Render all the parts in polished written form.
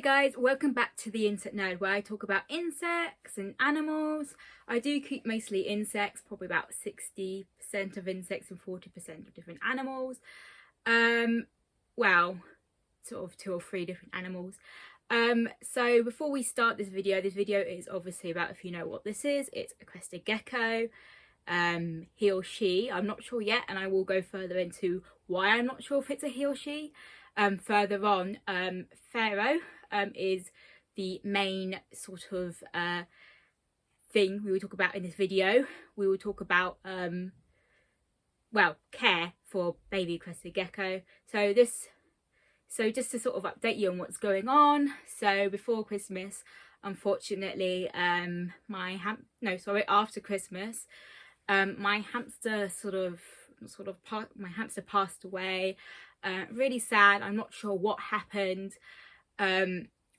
guys, welcome back to the Insect Nerd, where I talk about insects and animals. I do keep mostly insects, probably about 60% of insects and 40% of different animals. Well, sort of 2 or 3 different animals. So before we start this video is obviously about, if you know what this is, it's a Crested Gecko. He or she, I'm not sure yet, and I will go further into why I'm not sure if it's a he or she. Further on, Pharaoh is the main sort of thing we will talk about in this video. We will talk about well, care for baby Crested Gecko. So just to sort of update you on what's going on. So before Christmas, unfortunately, after Christmas, my hamster my hamster passed away. Really sad. I'm not sure what happened.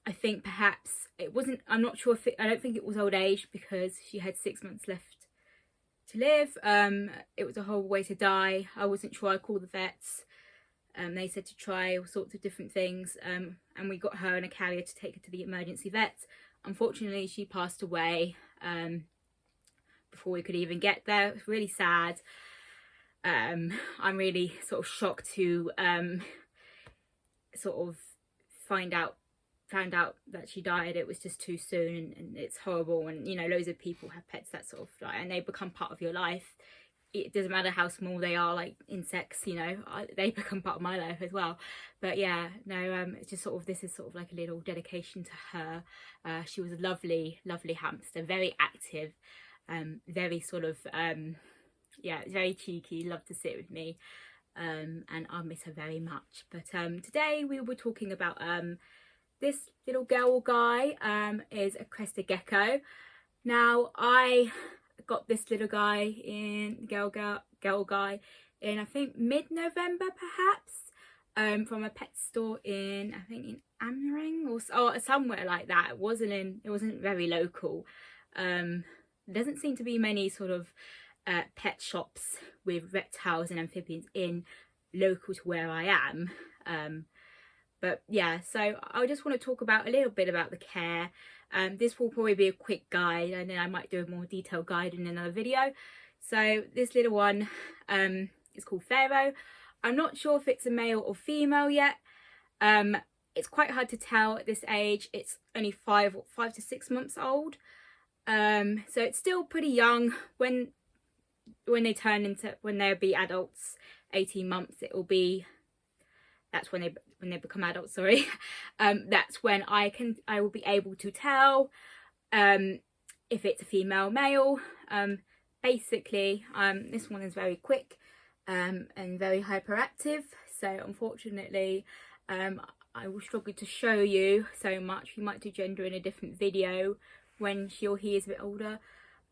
I think perhaps it wasn't, I'm not sure if I don't think it was old age, because she had 6 months left to live. It was a horrible way to die. I wasn't sure. I called the vets. They said to try all sorts of different things, and we got her in a carrier to take her to the emergency vets. Unfortunately, she passed away before we could even get there. It was really sad. I'm really sort of shocked to sort of found out that she died. It was just too soon, and it's horrible. And you know, loads of people have pets that sort of die, and they become part of your life. It doesn't matter how small they are, like insects, you know, they become part of my life as well. But yeah, no, it's just sort of, this is sort of like a little dedication to her. She was a lovely hamster, very active, very sort of yeah, very cheeky, loved to sit with me, and I'll miss her very much. But today we were talking about this little girl guy is a Crested Gecko. Now, I got this little guy in girl guy in, I think, mid-November perhaps, from a pet store in, I think, in Amring or somewhere like that. It wasn't very local. There doesn't seem to be many sort of pet shops with reptiles and amphibians in local to where I am. But yeah, so I just want to talk about a little bit about the care. This will probably be a quick guide, and then I might do a more detailed guide in another video. So this little one is called Pharaoh. I'm not sure if it's a male or female yet. It's quite hard to tell at this age. It's only 5 to 6 months old. So it's still pretty young. When they'll be adults, 18 months, that's when they become adults, sorry. That's when I will be able to tell if it's a female, male. Basically, this one is very quick and very hyperactive, so unfortunately I will struggle to show you so much. We might do gender in a different video when she or he is a bit older.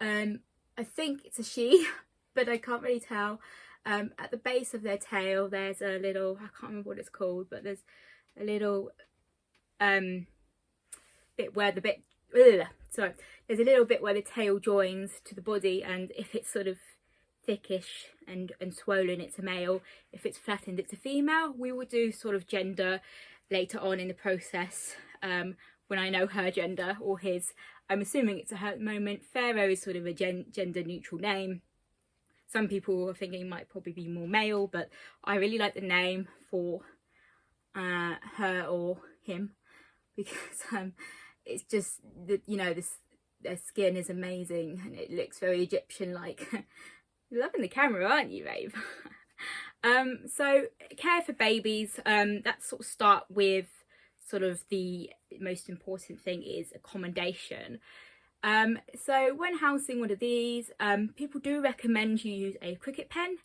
I think it's a she, but I can't really tell. At the base of their tail there's a little, I can't remember what it's called, but there's a little bit where there's a little bit where the tail joins to the body, and if it's sort of thickish and swollen, it's a male. If it's flattened, it's a female. We will do sort of gender later on in the process, when I know her gender or his. I'm assuming it's a her at the moment. Pharaoh is sort of a gender neutral name. Some people are thinking it might probably be more male, but I really like the name for her or him, because it's just, you know, their skin is amazing and it looks very Egyptian like. You're loving the camera, aren't you, babe? So care for babies, let's sort of start with sort of the most important thing is accommodation. So when housing one of these, people do recommend you use a cricket pen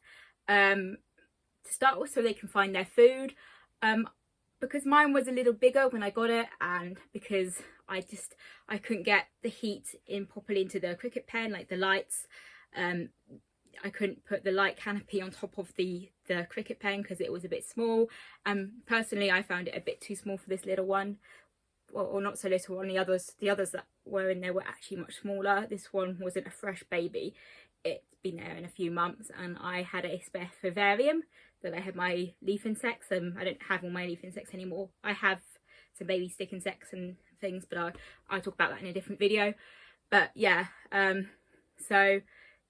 to start with, so they can find their food. Because mine was a little bigger when I got it, and because I couldn't get the heat in properly into the cricket pen, like the lights. I couldn't put the light canopy on top of the cricket pen because it was a bit small. Personally, I found it a bit too small for this little one. Or not so little one. The others that were in there were actually much smaller. This one wasn't a fresh baby. It's been there in a few months, and I had a spare vivarium that I had my leaf insects. I don't have all my leaf insects anymore. I have baby stick insects and things, but I'll talk about that in a different video. But yeah, so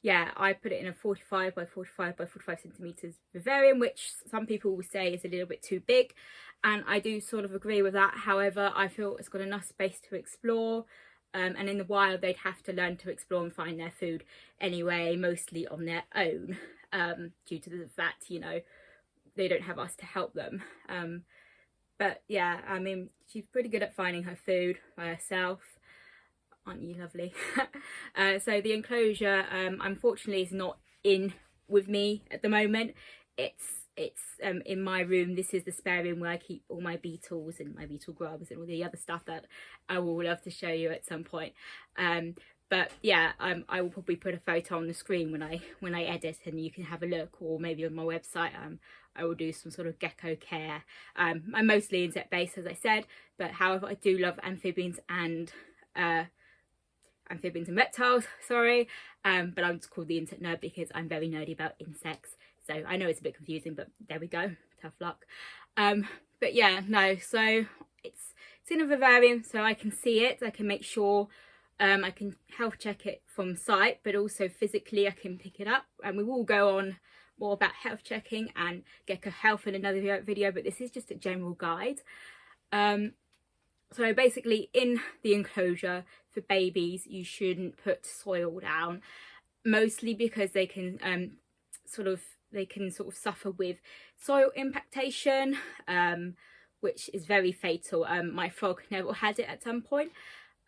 yeah, I put it in a 45 by 45 by 45 centimeters vivarium, which some people will say is a little bit too big, and I do sort of agree with that. However, I feel it's got enough space to explore, and in the wild they'd have to learn to explore and find their food anyway, mostly on their own, due to the fact, you know, they don't have us to help them. But yeah, I mean, she's pretty good at finding her food by herself. Aren't you lovely? So the enclosure, unfortunately, is not in with me at the moment. It's in my room. This is the spare room where I keep all my beetles and my beetle grubs and all the other stuff that I will love to show you at some point. But yeah, I will probably put a photo on the screen when I edit, and you can have a look, or maybe on my website. I will do some sort of gecko care. I'm mostly insect based, as I said, but however, I do love amphibians and reptiles, sorry, but I'm just called the insect nerd because I'm very nerdy about insects. So I know it's a bit confusing, but there we go, tough luck. But yeah, no, so it's in a vivarium, so I can see it, I can make sure, I can health check it from sight, but also physically I can pick it up, and we will go on more about health checking and gecko health in another video, but this is just a general guide. So basically, in the enclosure for babies, you shouldn't put soil down, mostly because they can sort of suffer with soil impactation, which is very fatal. My frog Neville had it at some point,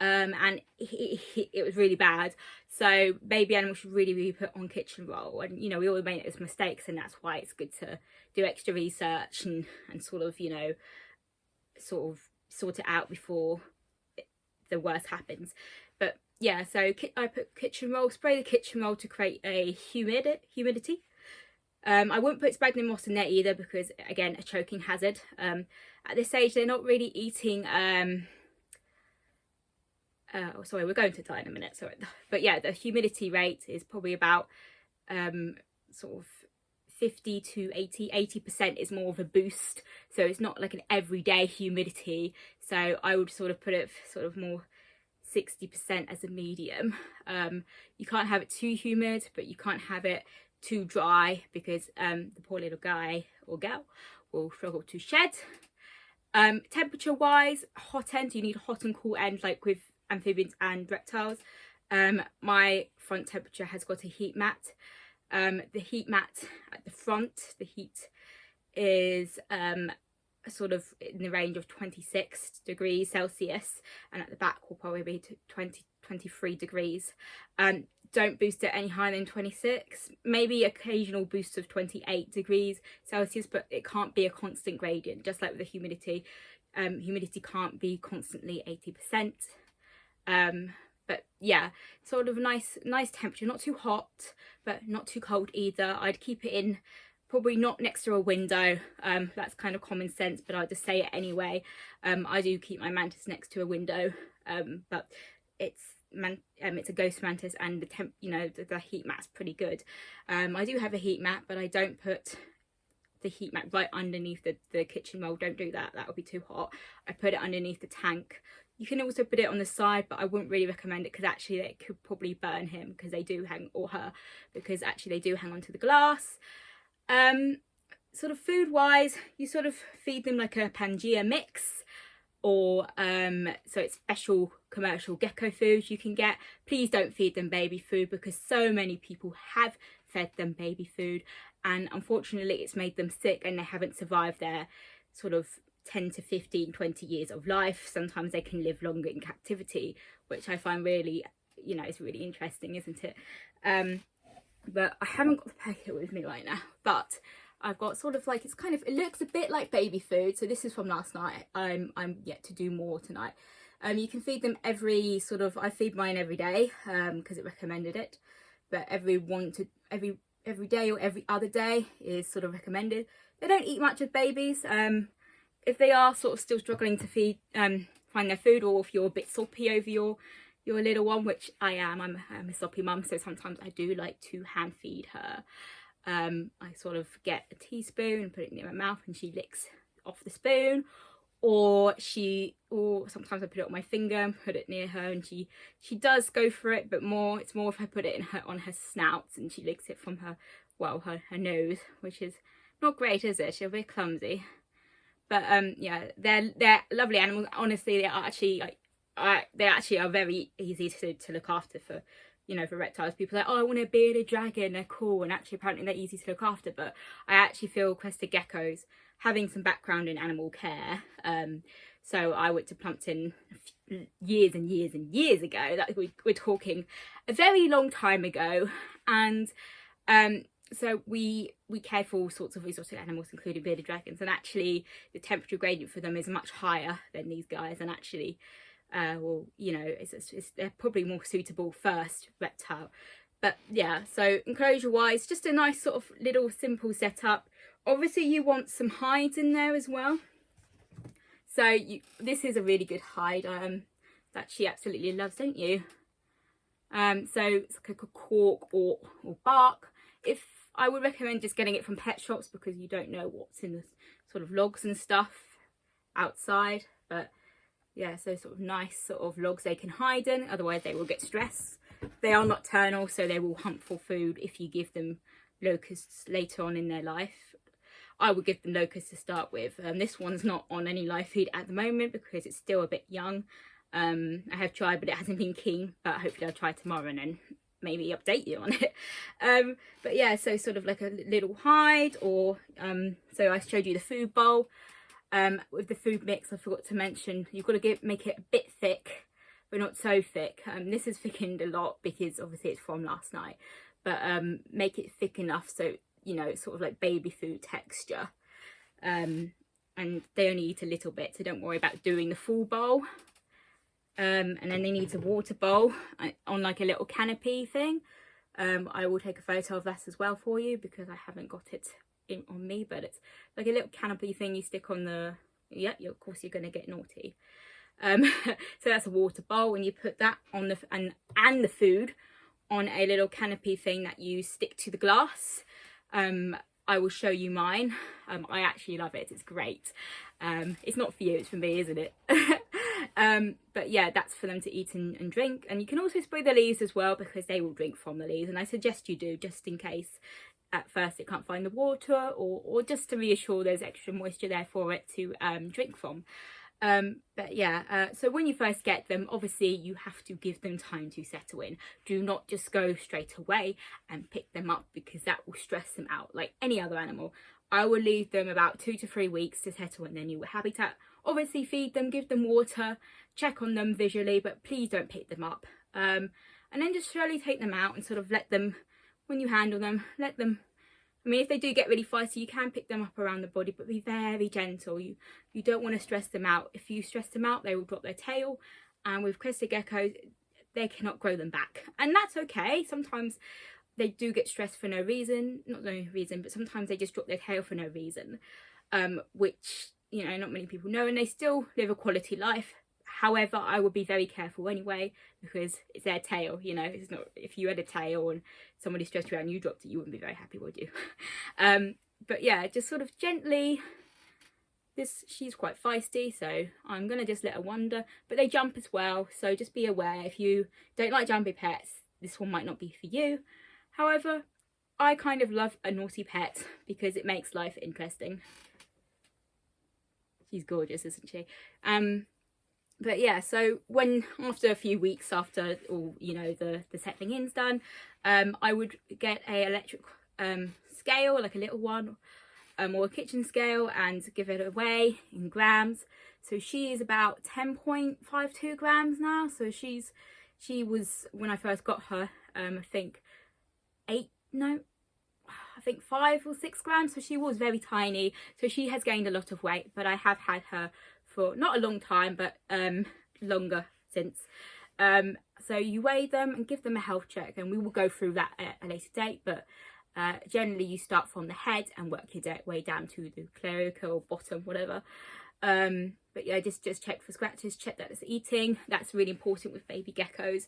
and it was really bad. So baby animals should really be put on kitchen roll, and you know, we all made those mistakes, and that's why it's good to do extra research and sort of, you know, sort it out before the worst happens. But yeah, so I put kitchen roll, spray the kitchen roll to create a humidity. I wouldn't put sphagnum moss in there either, because again, a choking hazard. At this stage they're not really eating oh sorry, we're going to die in a minute, sorry. But yeah, the humidity rate is probably about sort of 50 to 80% is more of a boost, so it's not like an everyday humidity. So I would sort of put it sort of more 60% as a medium. You can't have it too humid, but you can't have it too dry, because the poor little guy or gal will struggle to shed. Temperature wise, hot end, you need a hot and cool end like with amphibians and reptiles. My front temperature has got a heat mat. The heat mat at the front, the heat is sort of in the range of 26 degrees Celsius, and at the back will probably be 23 degrees. Don't boost it any higher than 26, maybe occasional boosts of 28 degrees Celsius, but it can't be a constant gradient, just like with the humidity. Humidity can't be constantly 80%. But yeah, sort of nice temperature, not too hot but not too cold either. I'd keep it in probably not next to a window. That's kind of common sense, but I'll just say it anyway. I do keep my mantis next to a window, but it's a ghost mantis, and the heat mat's pretty good. I do have a heat mat, but I don't put the heat mat right underneath the kitchen roll. Don't do that, that would be too hot. I put it underneath the tank. You can also put it on the side, but I wouldn't really recommend it, because actually it could probably burn him, because they do hang, or her, because actually they do hang onto the glass. Sort of food wise, you sort of feed them like a Pangea mix, or so it's special commercial gecko foods you can get. Please don't feed them baby food, because so many people have fed them baby food, and unfortunately it's made them sick, and they haven't survived their sort of 10 to 15, 20 years of life. Sometimes they can live longer in captivity, which I find really, you know, it's really interesting, isn't it? But I haven't got the packet with me right now, but I've got sort of like, it looks a bit like baby food. So this is from last night. I'm yet to do more tonight. You can feed them I feed mine every day, because it recommended it, but every day or every other day is sort of recommended. They don't eat much as babies. If they are sort of still struggling to find their food, or if you're a bit soppy over your little one, which I am, I'm a soppy mum, so sometimes I do like to hand feed her. I sort of get a teaspoon and put it near her mouth, and she licks off the spoon, or sometimes I put it on my finger and put it near her, and she does go for it, but it's more if I put it on her snout and she licks it from her nose, which is not great, is it? She's a bit clumsy. But yeah, they're lovely animals. Honestly, they actually are very easy to look after for, you know, for reptiles. People are like, oh, I want a bearded dragon, they're cool, and actually apparently they're easy to look after. But I actually feel crested geckos, having some background in animal care, so I went to Plumpton years and years and years ago, that we're talking a very long time ago, and so we care for all sorts of exotic animals, including bearded dragons, and actually the temperature gradient for them is much higher than these guys, and actually well, you know, they're probably more suitable first reptile. But yeah, so enclosure wise, just a nice sort of little simple setup. Obviously you want some hides in there as well, so this is a really good hide that she absolutely loves, don't you? So it's like a cork or bark. If I would recommend just getting it from pet shops, because you don't know what's in the sort of logs and stuff outside. But yeah, so sort of nice sort of logs they can hide in, otherwise they will get stressed. They are nocturnal, so they will hunt for food if you give them locusts later on in their life. I would give them locusts to start with. This one's not on any live feed at the moment because it's still a bit young. I have tried, but it hasn't been keen, but hopefully I'll try tomorrow and then maybe update you on it. But yeah, so sort of like a little hide, or so I showed you the food bowl. With the food mix, I forgot to mention, you've got to make it a bit thick, but not so thick. This is thickened a lot because obviously it's from last night, but make it thick enough so, you know, it's sort of like baby food texture. And they only eat a little bit, so don't worry about doing the full bowl. And then they need a water bowl on like a little canopy thing. I will take a photo of that as well for you because I haven't got it on me, but it's like a little canopy thing you stick on the, of course you're going to get naughty. So that's a water bowl, and you put that on the and the food on a little canopy thing that you stick to the glass. I will show you mine. I actually love it, it's great. It's not for you, it's for me, isn't it? But yeah, that's for them to eat and drink. And you can also spray the leaves as well, because they will drink from the leaves, and I suggest you do, just in case at first it can't find the water, or just to reassure there's extra moisture there for it to drink from. But yeah, so when you first get them, obviously you have to give them time to settle in. Do not just go straight away and pick them up, because that will stress them out like any other animal. I will leave them about 2 to 3 weeks to settle in their new habitat. Obviously feed them, give them water, check on them visually, but please don't pick them up. And then just slowly take them out and sort of let them, when you handle them, let them, I mean, if they do get really feisty, you can pick them up around the body, but be very gentle. You don't want to stress them out. If you stress them out, they will drop their tail. And with crested geckos, they cannot grow them back. And that's okay. Sometimes they do get stressed for no reason. Not no reason, but sometimes they just drop their tail for no reason. Which, you know, not many people know. And they still live a quality life. However, I would be very careful anyway, because it's their tail, you know. It's not, if you had a tail and somebody stressed you out and you dropped it, you wouldn't be very happy, would you? But yeah, just sort of gently. She's quite feisty, so I'm going to just let her wander. But they jump as well, so just be aware. If you don't like jumpy pets, this one might not be for you. However, I kind of love a naughty pet because it makes life interesting. She's gorgeous, isn't she? But yeah, so when after a few weeks after all, you know, the settling in's done, I would get a electric scale, like a little one, or a kitchen scale, and give it away in grams. So she is about 10.52 grams now. So she was, when I first got her, I think 5 or 6 grams. So she was very tiny. So she has gained a lot of weight, but I have had her for not a long time, but longer since. So you weigh them and give them a health check, and we will go through that at a later date, but generally you start from the head and work your way down to the cloaca or bottom, whatever. But yeah, just check for scratches, check that it's eating. That's really important with baby geckos.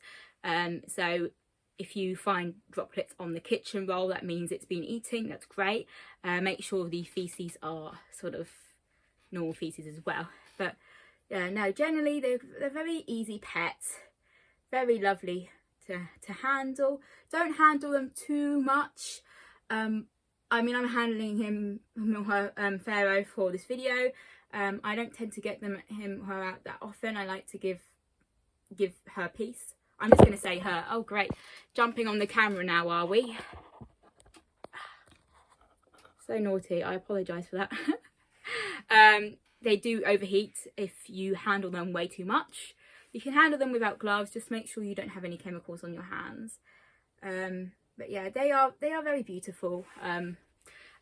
So if you find droplets on the kitchen roll, that means it's been eating. That's great. Make sure the feces are sort of normal feces as well. But yeah, no, generally they're very easy pets, very lovely to handle. Don't handle them too much. I mean, I'm handling him or her, Pharaoh, for this video. I don't tend to get her out that often. I like to give her peace. I'm just going to say her. Oh, great. Jumping on the camera now, are we? So naughty. I apologise for that. They do overheat if you handle them way too much. You can handle them without gloves. Just make sure you don't have any chemicals on your hands. But yeah, they are very beautiful. And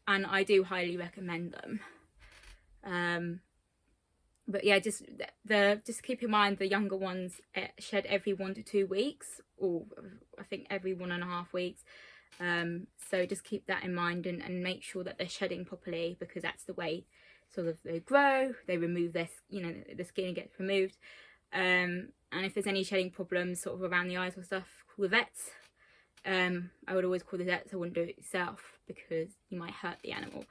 I do highly recommend them. But yeah, just keep in mind the younger ones shed every 1 to 2 weeks, or I think every 1.5 weeks. So just keep that in mind and make sure that they're shedding properly, because that's the way sort of they grow. They remove their, the skin gets removed. And if there's any shedding problems sort of around the eyes or stuff, call the vets. I would always call the vets. I wouldn't do it yourself, because you might hurt the animal.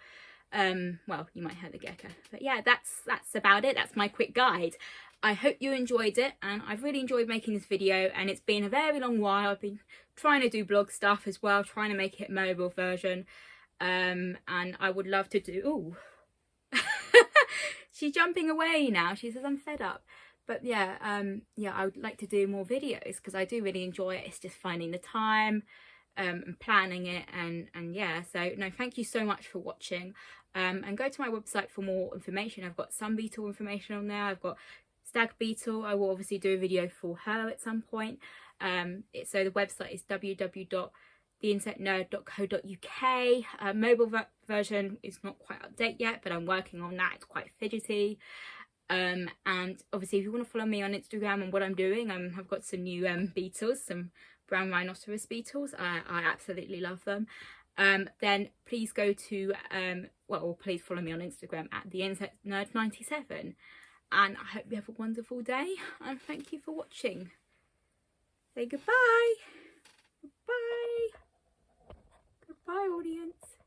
Well, you might hurt the gecko. But yeah, that's about it. That's my quick guide. I hope you enjoyed it, and I've really enjoyed making this video, and it's been a very long while. I've been trying to do blog stuff as well, trying to make it a mobile version, and I would love to do... Ooh. She's jumping away now. She says I'm fed up. But yeah, I would like to do more videos, because I do really enjoy it. It's just finding the time and planning it, and yeah. So no, thank you so much for watching, and go to my website for more information. I've got sun beetle information on there. I've got stag beetle. I will obviously do a video for her at some point. So the website is www.theinsectnerd.co.uk. Mobile version is not quite up to date yet, but I'm working on that. It's quite fidgety. And obviously if you want to follow me on Instagram and what I'm doing, I've got some new beetles, some brown rhinoceros beetles. I absolutely love them. Then please go to please follow me on Instagram at theinsectnerd97, and I hope you have a wonderful day, and thank you for watching. Say goodbye. Goodbye. Goodbye, audience.